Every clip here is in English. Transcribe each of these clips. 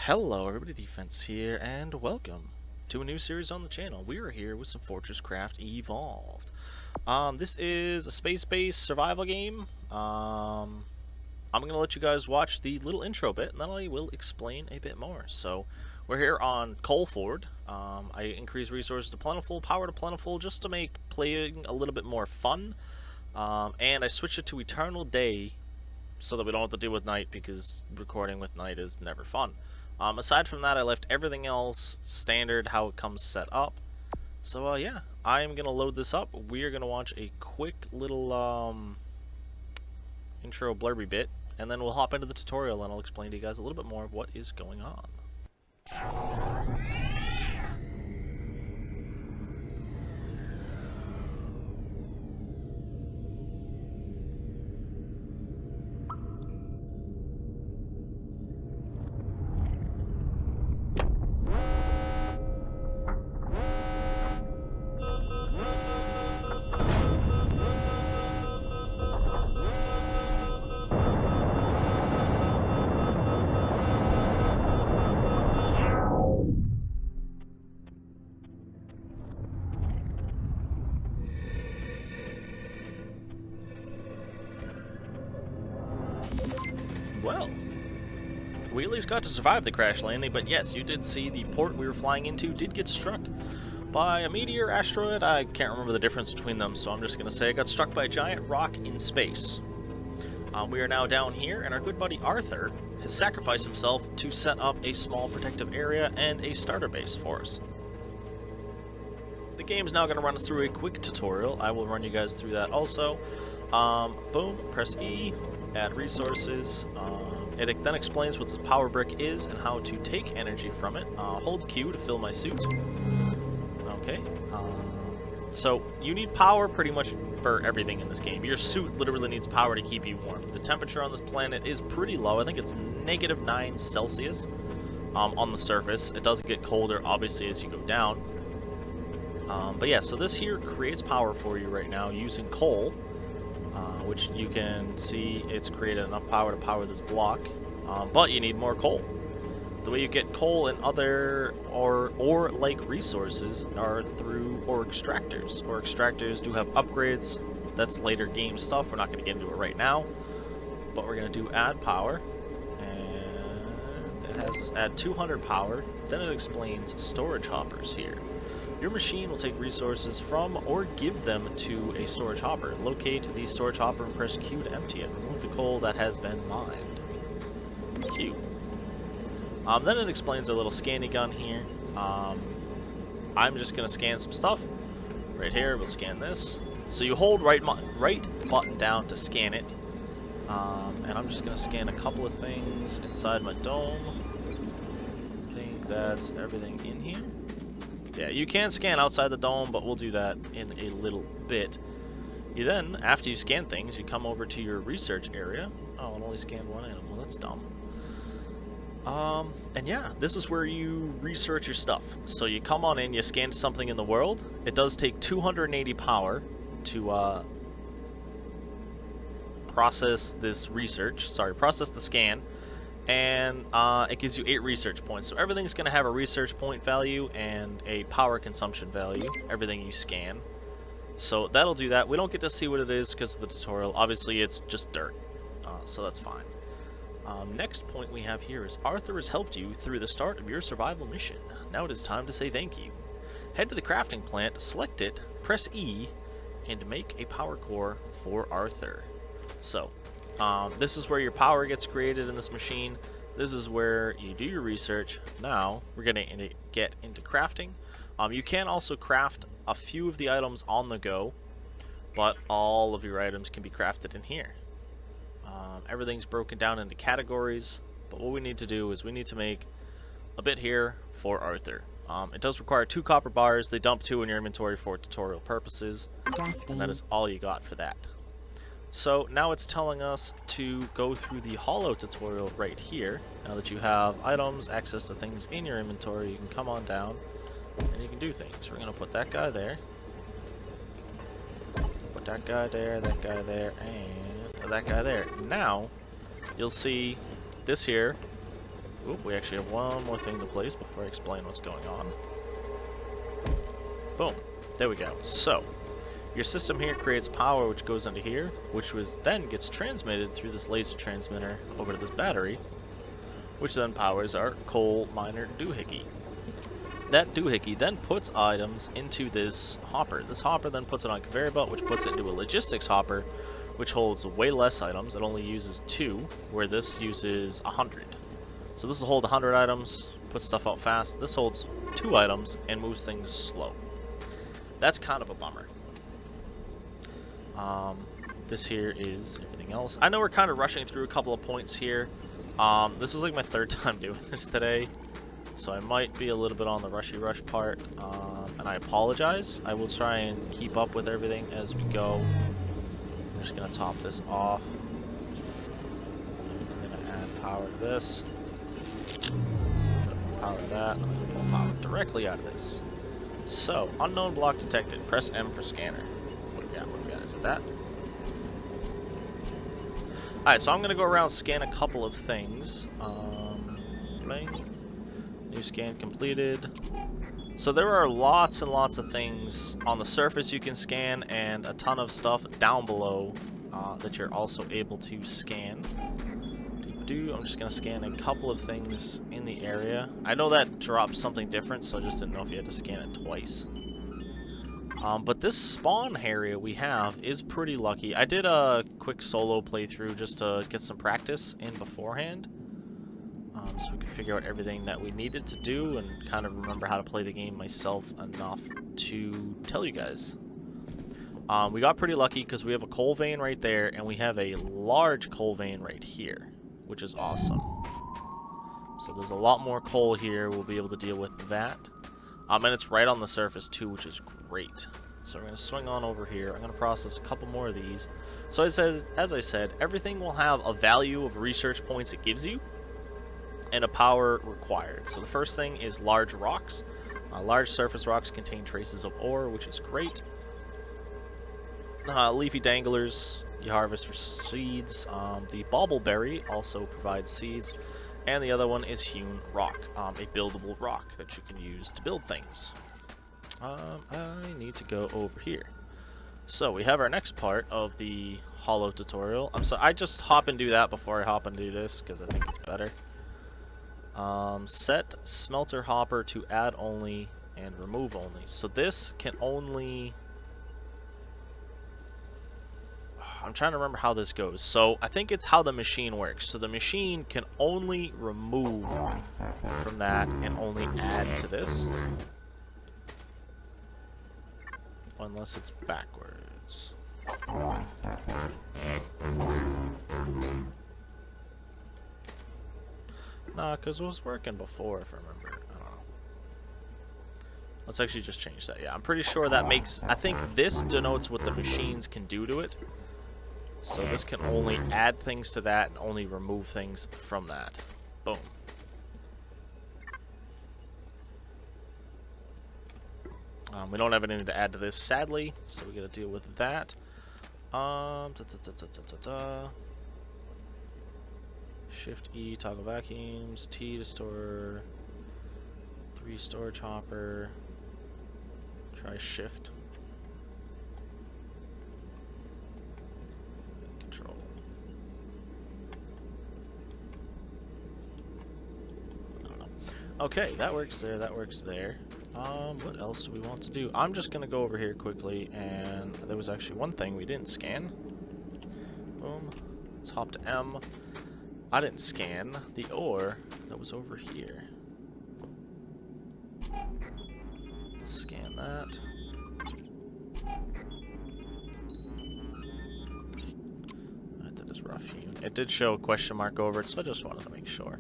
Hello everybody, Defense here, and welcome to a new series on the channel. We are here with some Fortresscraft Evolved. This is a space-based survival game. I'm going to let you guys watch the little intro bit, and then I will explain a bit more. So, we're here on Coal Ford. I increase resources to plentiful, power to plentiful, just to make playing a little bit more fun. And I switched it to Eternal Day, so that we don't have to deal with night, because recording with night is never fun. Aside from that, I left everything else standard, how it comes set up. So, yeah, I'm going to load this up. We are going to watch a quick little intro blurby bit, and then we'll hop into the tutorial, and I'll explain to you guys a little bit more of what is going on. Well, we at least got to survive the crash landing, but yes, you did see the port we were flying into did get struck by a meteor, asteroid. I can't remember the difference between them, so I'm just going to say it got struck by a giant rock in space. We are now down here, and our good buddy Arthur has sacrificed himself to set up a small protective area and a starter base for us. The game's now going to run us through a quick tutorial. I will run you guys through that also. Boom, press E, add resources. It then explains what the power brick is and how to take energy from it. Hold Q to fill my suit. Okay. So you need power pretty much for everything in this game. Your suit literally needs power to keep you warm. The temperature on this planet is pretty low. I think it's -9 Celsius on the surface. It does get colder, obviously, as you go down. But yeah, so this here creates power for you right now using coal. Which you can see it's created enough power to power this block, but you need more coal. The way you get coal and other ore-like resources are through ore extractors. Ore extractors do have upgrades. That's later game stuff. We're not going to get into it right now, but we're going to do add power, and it has us add 200 power. Then it explains storage hoppers here. Your machine will take resources from or give them to a storage hopper. Locate the storage hopper and press Q to empty it. Remove the coal that has been mined. Q. Then it explains a little scanning gun here. I'm just going to scan some stuff. Right here, we'll scan this. So you hold right button down to scan it. And I'm just going to scan a couple of things inside my dome. I think that's everything in here. Yeah, you can scan outside the dome, but we'll do that in a little bit. You then, after you scan things, you come over to your research area. Oh, it only scanned one item. Well, that's dumb. And yeah, this is where you research your stuff. So you come on in, you scan something in the world. It does take 280 power to process this research. Sorry, process the scan. And it gives you 8 research points. So everything's going to have a research point value and a power consumption value, everything you scan. So that'll do that. We don't get to see what it is because of the tutorial. Obviously, it's just dirt, so that's fine. Next point we have here is Arthur has helped you through the start of your survival mission. Now it is time to say thank you. Head to the crafting plant, select it, press E, and make a power core for Arthur. So, this is where your power gets created in this machine. This is where you do your research. Now, we're going to get into crafting. You can also craft a few of the items on the go, but all of your items can be crafted in here. Everything's broken down into categories, but what we need to do is we need to make a bit here for Arthur. It does require 2 copper bars. They dump 2 in your inventory for tutorial purposes, and that is all you got for that. So now it's telling us to go through the hollow tutorial right here. Now that you have items, access to things in your inventory, you can come on down and you can do things. We're going to put that guy there. Put that guy there, and that guy there. Now, you'll see this here Oop, we actually have one more thing to place before I explain what's going on. Boom. There we go. So, your system here creates power which goes into here, which then gets transmitted through this laser transmitter over to this battery, which then powers our coal miner doohickey. That doohickey then puts items into this hopper. This hopper then puts it on a conveyor belt, which puts it into a logistics hopper, which holds way less items. It only uses 2, where this uses 100. So this will hold 100 items, puts stuff out fast. This holds 2 items and moves things slow. That's kind of a bummer. This here is everything else. I know we're kind of rushing through a couple of points here. This is like my 3rd time doing this today, so I might be a little bit on the rushy rush part, and I apologize. I will try and keep up with everything as we go. I'm just going to top this off. I'm going to add power to this. Power to that. I'm going to pull power directly out of this. So, unknown block detected. Press M for scanner. What do we got? What do we got? Is it that? Alright, so I'm going to go around, scan a couple of things. New scan completed. So there are lots and lots of things on the surface you can scan, and a ton of stuff down below that you're also able to scan. I'm just going to scan a couple of things in the area. I know that drops something different, so I just didn't know if you had to scan it twice. But this spawn area we have is pretty lucky. I did a quick solo playthrough just to get some practice in beforehand. So we could figure out everything that we needed to do and kind of remember how to play the game myself enough to tell you guys. We got pretty lucky because we have a coal vein right there, and we have a large coal vein right here, which is awesome. So there's a lot more coal here. We'll be able to deal with that. And it's right on the surface too, which is great. So we're going to swing on over here. I'm going to process a couple more of these. So as I said, everything will have a value of research points it gives you and a power required. So the first thing is large rocks. Large surface rocks contain traces of ore, which is great. Leafy danglers you harvest for seeds. The baubleberry also provides seeds. And the other one is hewn rock, a buildable rock that you can use to build things. I need to go over here. So we have our next part of the hollow tutorial. I just hop and do that before I hop and do this because I think it's better. Set smelter hopper to add only and remove only. So this can only... I'm trying to remember how this goes. So I think it's how the machine works. So the machine can only remove from that and only add to this. Unless it's backwards. Nah, because it was working before, if I remember. I don't know. Let's actually just change that. Yeah, I'm pretty sure that makes... I think this denotes what the machines can do to it. So this can only add things to that and only remove things from that. Boom. We don't have anything to add to this, sadly, so we gotta deal with that. Shift E, toggle vacuums, T to store, 3 storage hopper, try shift. Control. I don't know. Okay, that works there, that works there. What else do we want to do? I'm just gonna go over here quickly, and there was actually one thing we didn't scan. Boom. Let's hop to M. I didn't scan the ore that was over here. Scan that. That is rough hewn. It did show a question mark over it, so I just wanted to make sure.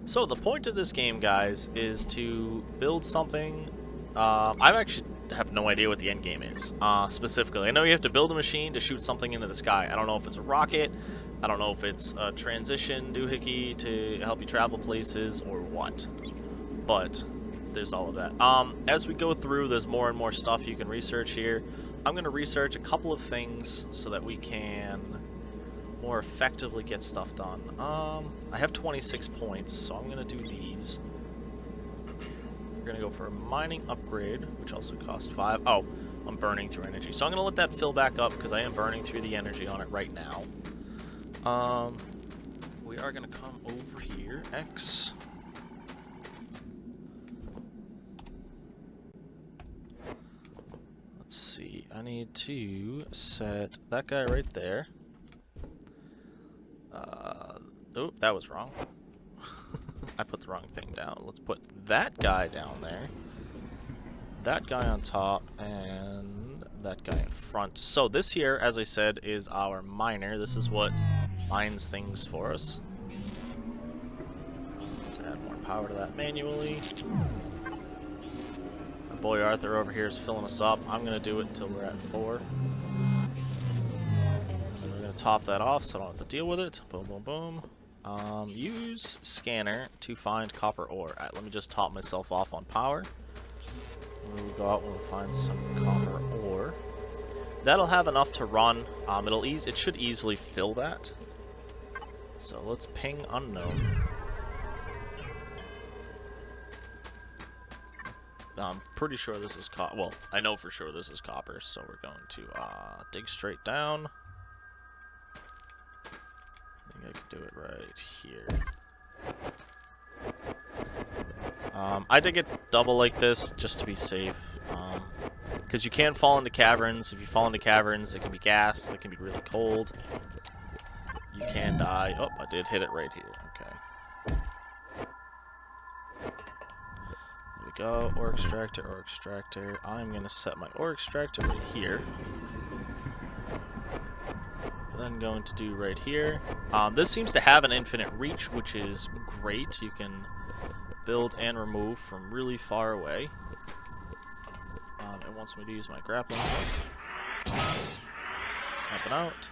So the point of this game, guys, is to build something. I actually have no idea what the end game is, specifically. I know you have to build a machine to shoot something into the sky. I don't know if it's a rocket. I don't know if it's a transition doohickey to help you travel places or what. But there's all of that. As we go through, there's more and more stuff you can research here. I'm going to research a couple of things so that we can more effectively get stuff done. I have 26 points, so I'm gonna do these. We're gonna go for a mining upgrade, which also costs 5. Oh, I'm burning through energy, so I'm gonna let that fill back up because I am burning through the energy on it right now. We are gonna come over here. X. Let's see. I need to set that guy right there. Oh, that was wrong. I put the wrong thing down. Let's put that guy down there. That guy on top, and that guy in front. So this here, as I said, is our miner. This is what mines things for us. Let's add more power to that manually. My boy Arthur over here is filling us up. I'm going to do it until we're at 4. And we're going to top that off so I don't have to deal with it. Boom, boom, boom. Use scanner to find copper ore. Alright, let me just top myself off on power. We'll go out and we'll find some copper ore. That'll have enough to run. It should easily fill that. So let's ping unknown. I'm pretty sure this is copper. Well, I know for sure this is copper, so we're going to dig straight down. I think I can do it right here. I dig it double like this just to be safe, because you can fall into caverns. If you fall into caverns, it can be gas, it can be really cold. You can die. Oh, I did hit it right here. Okay. There we go. Ore extractor, ore extractor. I'm going to set my ore extractor right here. Then going to do right here. This seems to have an infinite reach, which is great. You can build and remove from really far away. It wants me to use my grappling hook. Up and out.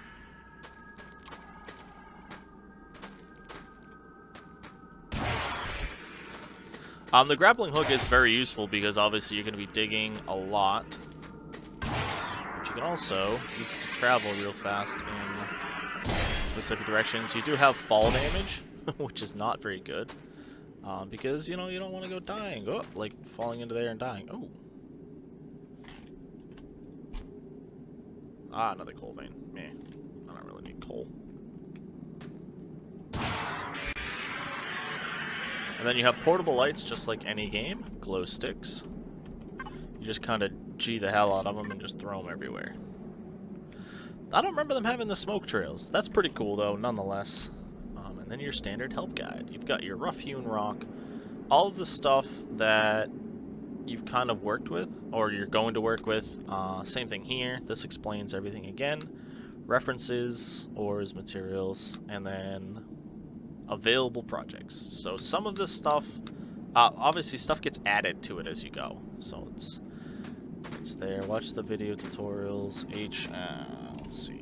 The grappling hook is very useful because obviously you're going to be digging a lot. But you can also use it to travel real fast in specific directions. You do have fall damage, which is not very good. Because, you know, you don't want to go dying. Oh, like falling into there and dying. Oh. Ah, another coal vein. Meh. I don't really need coal. And then you have portable lights, just like any game. Glow sticks. You just kind of G the hell out of them and just throw them everywhere. I don't remember them having the smoke trails. That's pretty cool, though, nonetheless. And then your standard help guide. You've got your rough-hewn rock. All of the stuff that you've kind of worked with, or you're going to work with. Same thing here. This explains everything again. References, ores, materials, and then available projects. So some of this stuff, obviously stuff gets added to it as you go. So it's there. Watch the video tutorials. Let's see.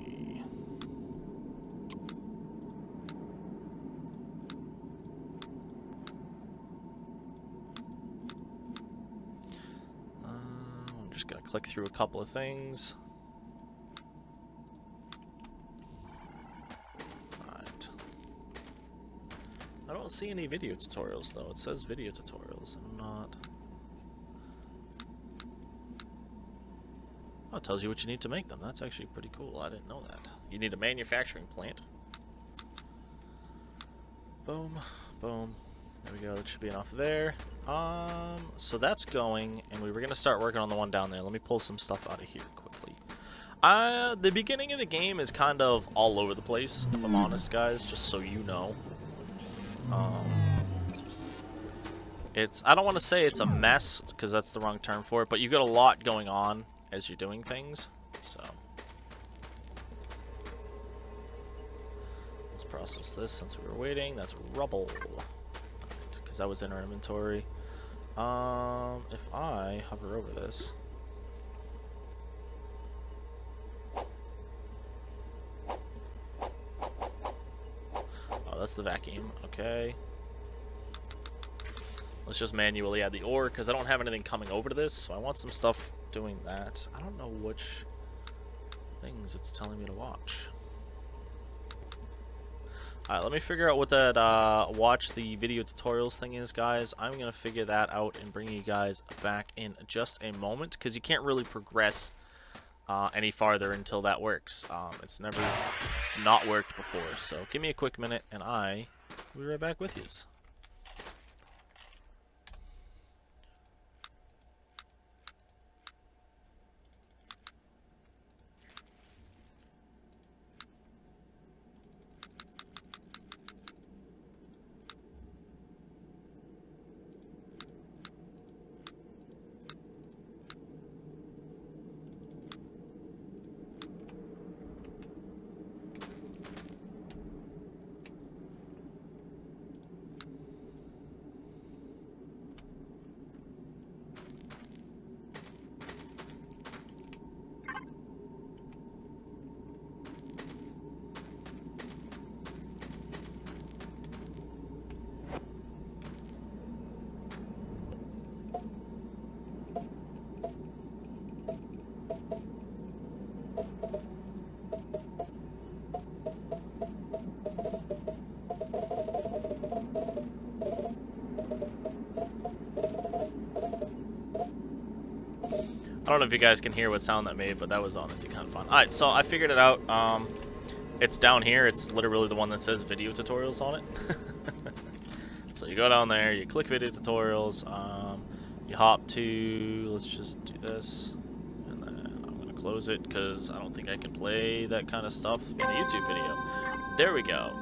I'm just gonna click through a couple of things. Alright. I don't see any video tutorials though. It says video tutorials. I'm not. Oh, it tells you what you need to make them. That's actually pretty cool. I didn't know that. You need a manufacturing plant. Boom, boom. There we go. That should be enough there. So that's going, and we were gonna start working on the one down there. Let me pull some stuff out of here quickly. The beginning of the game is kind of all over the place, if I'm honest, guys. Just so you know. I don't want to say it's a mess because that's the wrong term for it, but you got a lot going on as you're doing things. So let's process this since we were waiting. That's rubble. Because that was in our inventory. If I hover over this. Oh, that's the vacuum. Okay. Let's just manually add the ore because I don't have anything coming over to this, so I want some stuff doing that. I don't know which things it's telling me to watch. Alright, let me figure out what that watch the video tutorials thing is, guys. I'm going to figure that out and bring you guys back in just a moment, because you can't really progress any farther until that works. It's never not worked before, so give me a quick minute and I will be right back with you. I don't know if you guys can hear what sound that made, but that was honestly kind of fun. Alright, so I figured it out. It's down here. It's literally the one that says video tutorials on it. So you go down there, you click video tutorials, you hop to, let's just do this, and then I'm going to close it because I don't think I can play that kind of stuff in a YouTube video. There we go.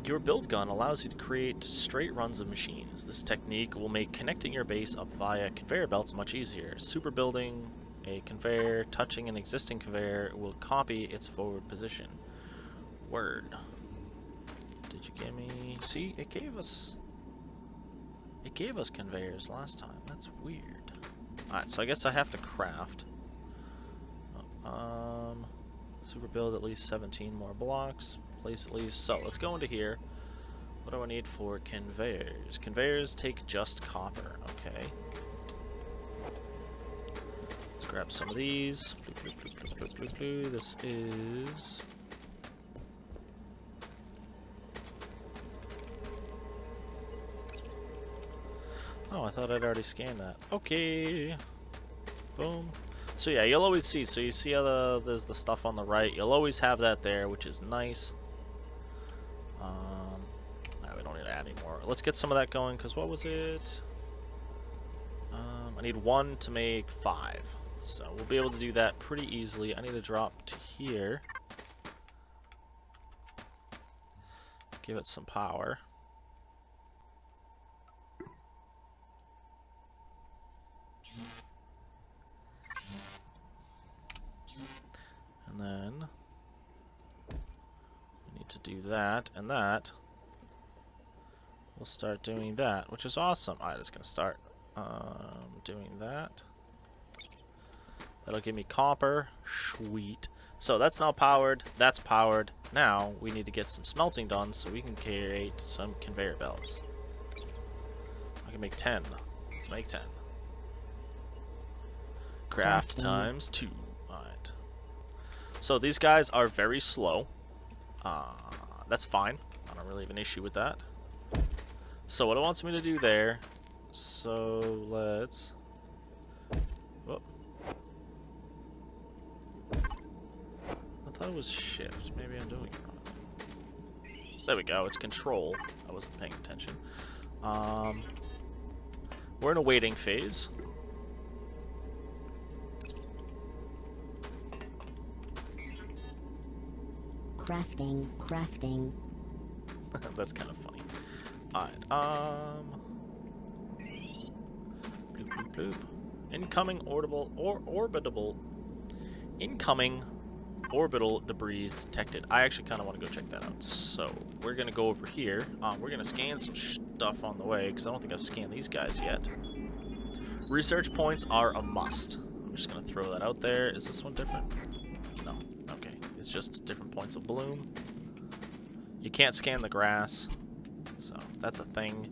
Your build gun allows you to create straight runs of machines. This technique will make connecting your base up via conveyor belts much easier. Super building a conveyor, touching an existing conveyor will copy its forward position. Word. Did you give me... See, it gave us conveyors last time. That's weird. Alright, so I guess I have to craft. Super build at least 17 more blocks. Place at least. So let's go into here. What do I need for conveyors? Conveyors take just copper. Okay. Let's grab some of these. This is... Oh, I thought I'd already scanned that. Okay. Boom. So yeah, you'll always see. So you see how there's the stuff on the right. You'll always have that there, which is nice. We don't need to add any more. Let's get some of that going, because what was it? I need 1 to make 5. So we'll be able to do that pretty easily. I need to drop to here. Give it some power. And then we need to do that and that. We'll start doing that, which is awesome. Alright, it's gonna start doing that. That'll give me copper. Sweet. So that's now powered. That's powered. Now we need to get some smelting done so we can create some conveyor belts. I can make 10. Let's make 10. Craft times 2. Alright. So these guys are very slow. That's fine. I don't really have an issue with that. So what it wants me to do there, so let's... Whoop. I thought it was shift. Maybe I'm doing it wrong. There we go. It's control. I wasn't paying attention. We're in a waiting phase. Crafting. That's kind of funny. Alright, bloop, bloop, bloop. Incoming orbital debris detected. I actually kind of want to go check that out. So, we're going to go over here. We're going to scan some stuff on the way, because I don't think I've scanned these guys yet. Research points are a must. I'm just going to throw that out there. Is this one different? No. Okay. It's just different points of bloom. You can't scan the grass. So, that's a thing.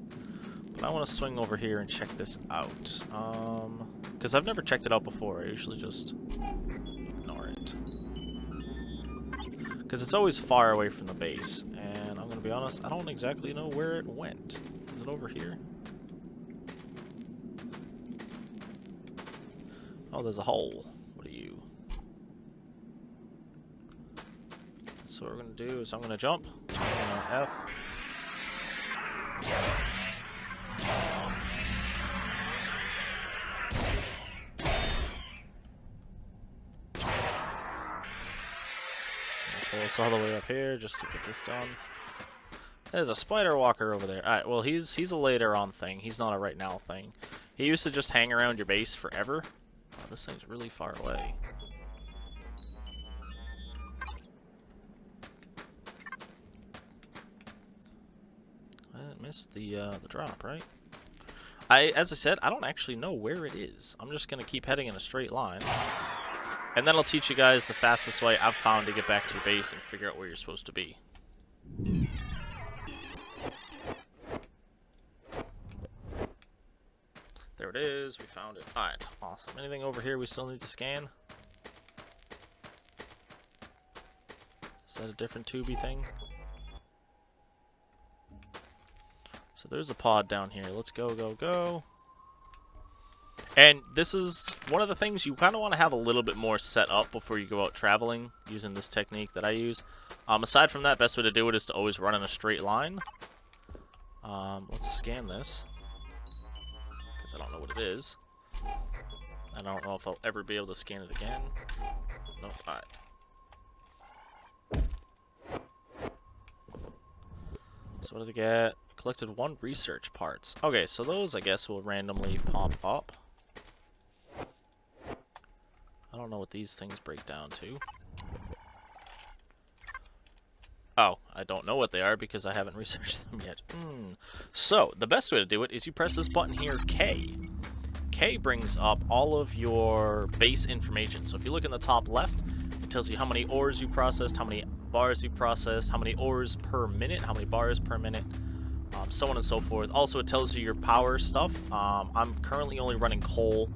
But I want to swing over here and check this out. Because I've never checked it out before. I usually just ignore it. Because it's always far away from the base. And I'm going to be honest, I don't exactly know where it went. Is it over here? Oh, there's a hole. What are you? So what we're going to do is I'm going to jump. I'm going to F. Pull us all the way up here just to get this done. There's a spider walker over there. Alright, well he's a later on thing. He's not a right now thing. He used to just hang around your base forever. Oh, this thing's really far away. I missed the drop, right? As I said, I don't actually know where it is. I'm just gonna keep heading in a straight line. And then I'll teach you guys the fastest way I've found to get back to your base and figure out where you're supposed to be. There it is, we found it. Alright, awesome. Anything over here we still need to scan? Is that a different tubey thing? So there's a pod down here. Let's go, go, go. And this is one of the things you kind of want to have a little bit more set up before you go out traveling using this technique that I use. Aside from that, best way to do it is to always run in a straight line. Let's scan this, because I don't know what it is. I don't know if I'll ever be able to scan it again. Nope. Alright. So what did I get? Collected 1 research parts. Okay, so those I guess will randomly pop up. I don't know what these things break down to. Oh, I don't know what they are because I haven't researched them yet. So, the best way to do it is you press this button here, K. K brings up all of your base information. So if you look in the top left, it tells you how many ores you processed, how many bars you've processed, how many ores per minute, how many bars per minute, so on and so forth. Also, it tells you your power stuff. I'm currently only running coal.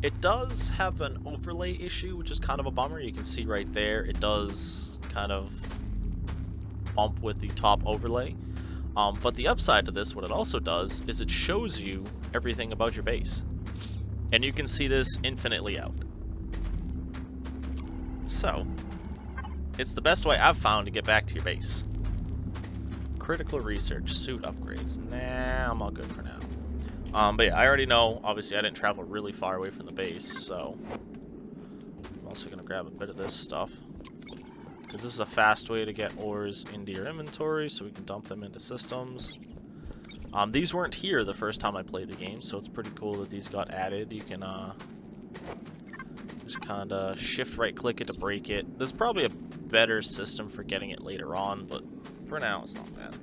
It does have an overlay issue, which is kind of a bummer. You can see right there, it does kind of bump with the top overlay. But the upside to this, what it also does, is it shows you everything about your base. And you can see this infinitely out. So, it's the best way I've found to get back to your base. Critical research, suit upgrades. Nah, I'm all good for now. But yeah, I already know, obviously I didn't travel really far away from the base, so I'm also going to grab a bit of this stuff. Because this is a fast way to get ores into your inventory, so we can dump them into systems. These weren't here the first time I played the game, so it's pretty cool that these got added. You can just kind of shift right click it to break it. There's probably a better system for getting it later on, but for now it's not bad.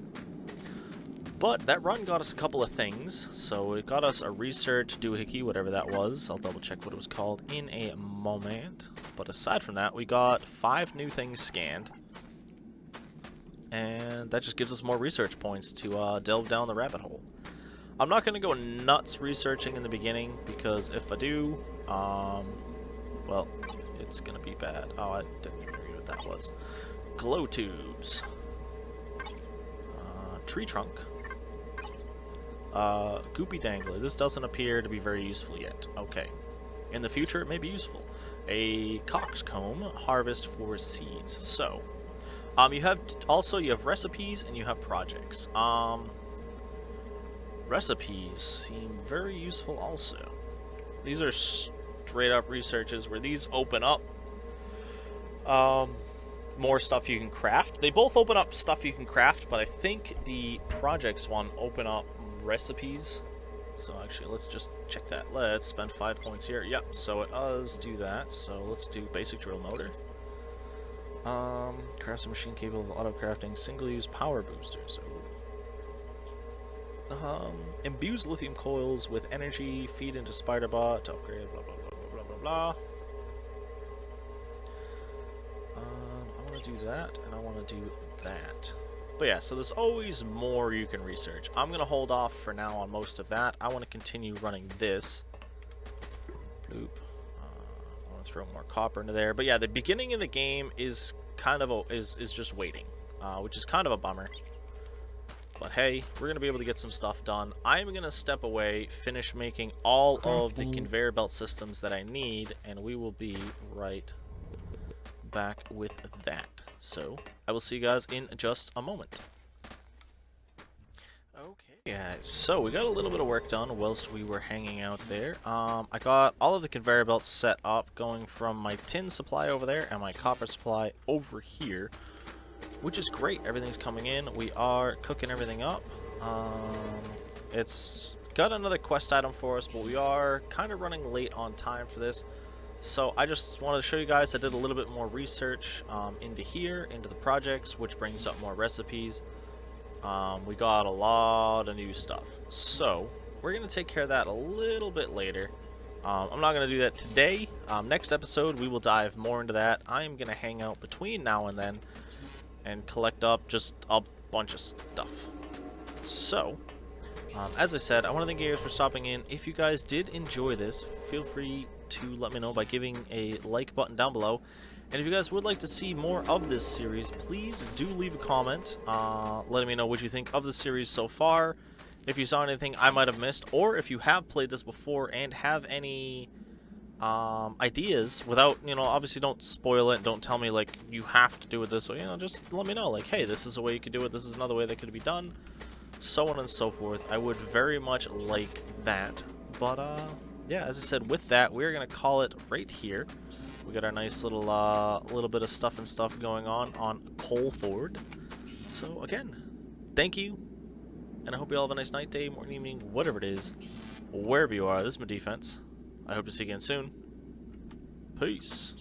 But that run got us a couple of things. So it got us a research doohickey, whatever that was. I'll double check what it was called in a moment. But aside from that, we got 5 new things scanned. And that just gives us more research points to delve down the rabbit hole. I'm not going to go nuts researching in the beginning, because if I do, well, it's going to be bad. Oh, I didn't even read what that was. Glow tubes. Tree trunk. Goopy dangler. This doesn't appear to be very useful yet. Okay. In the future, it may be useful. A coxcomb. Harvest for seeds. So, you have recipes and you have projects. Recipes seem very useful also. These are straight up researches where these open up more stuff you can craft. They both open up stuff you can craft, but I think the projects one open up recipes. So actually, let's just check that. Let's spend 5 points here. Yep, so it does do that. So let's do basic drill motor. Crafts a machine capable of auto-crafting single-use power boosters. Imbues lithium coils with energy, feed into Spiderbot to upgrade, blah, blah, blah, blah, blah, blah. I want to do that, and I want to do that. But yeah, so there's always more you can research. I'm going to hold off for now on most of that. I want to continue running this. Bloop. I want to throw more copper into there. But yeah, the beginning of the game is kind of is just waiting, which is kind of a bummer. But hey, we're going to be able to get some stuff done. I'm going to step away, finish making all of the conveyor belt systems that I need, and we will be right back with that. So, I will see you guys in just a moment. Okay, guys, so we got a little bit of work done whilst we were hanging out there. I got all of the conveyor belts set up, going from my tin supply over there and my copper supply over here, which is great. Everything's coming in. We are cooking everything up. It's got another quest item for us, but we are kind of running late on time for this. So I just wanted to show you guys I did a little bit more research into here, into the projects, which brings up more recipes. We got a lot of new stuff. So we're going to take care of that a little bit later. I'm not going to do that today. Next episode, we will dive more into that. I am going to hang out between now and then and collect up just a bunch of stuff. So, as I said, I want to thank you guys for stopping in. If you guys did enjoy this, feel free to let me know by giving a like button down below. And if you guys would like to see more of this series, please do leave a comment letting me know what you think of the series so far, if you saw anything I might have missed, or if you have played this before and have any ideas without, obviously don't spoil it, don't tell me like you have to do it this way, just let me know like, hey, this is a way you could do it, this is another way that could be done, so on and so forth. I would very much like that. But yeah, as I said, with that, we're gonna call it right here. We got our nice little little bit of stuff going on Coalford. So again, thank you, and I hope you all have a nice night, day, morning, evening, whatever it is, wherever you are. This is my defense. I hope to see you again soon. Peace.